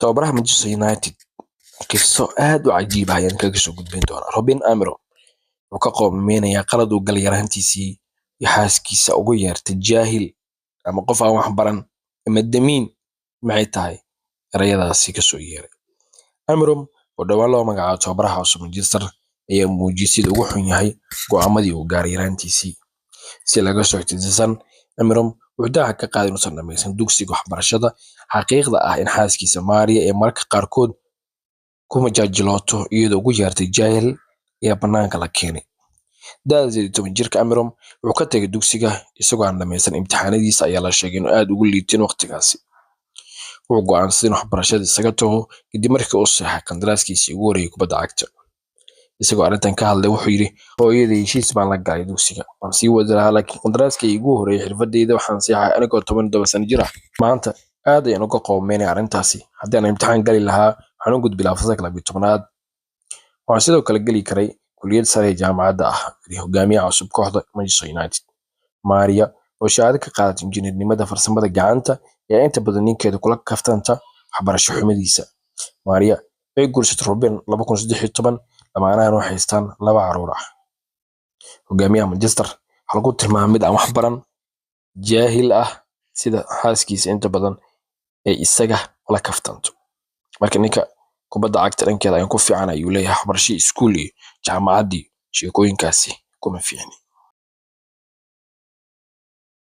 tababaraha Manchester United qiso aad u cajiib ah ayaan kaga soo gudbin doonaa. Robin Amro wuxuu ka qoomeynayaa qalad uu galay yaraantiisii iyo xaaskiisa ugu yeertay jaahil ama qof aan wax baran ama damiin maxay tahay erayadaasi ka soo yeeray. Amro oo dhawaan loo magacaabo tababaraha cusub Manchester ayaa muujiyay sida ugu xun yahay go'aamadii uu gaaray yaraantiisii. Si laga soo xigtay Amro wuxuu daaha ka qaaday inuusan dhammaysan dugsiga waxbarashada. Xaqiiqda ah in xaaskiisa Maria ee marka qaarkood kuma jaajilooto iyadoo ugu yeertay jaahil ee banaanka la keenay. Da'da 18 jirka Amro wuxuu ka tagay dugsiga isagoo aan dhammaysan imtixaanadiisa ayaa la sheegay inuu aad ugu liitin waqtigaasi. Wuxuu go'aansaday in waxbarashada isaga tago kadib markii uu saxay qandaraaskiisii ugu horreeyay kubadda cagta. Isagoo arrintan ka hadlay wuxuu yidhi hooyaday heshiis baan la galay dugsiga waan sii wadi lahaa laakiin qandaraaskii igu horreeyay xirfadeyda waxaan saxay anigoo 17 sano jir ah. Maanta aad ayaan uga qoomeynay arrintaasi. Haddii aan imtixaan gali lahaa waxaan u gudbi lahaa fasalka 12aad. Waxaan sidoo kale geli karay kulliyad sare ee jaamacadda ah hogaamiyaha cusub kooxda Manchester United. Maria oo shahaado ka qaadatay injineernimada farsamada gacanta ayaa inta badan ninkeeda kula kaftanta waxbarasho xumadiisa. Maria way guursatay Robin 2013 lamaanahan waxay haystaan 2 carruur ah. Hogaamiyaha Manchester waxa lagu tilmaamay mid aan wax baran jaahil ah sida xaaskiisa inta badan ay isaga la kaftanto. Marka ninka kubadda cagta dhankeeda ayaan ku fiican ayuu leeyahay waxbarashada iskuul iyo jaamacadii sheekooyinkaasi kuma fiicni.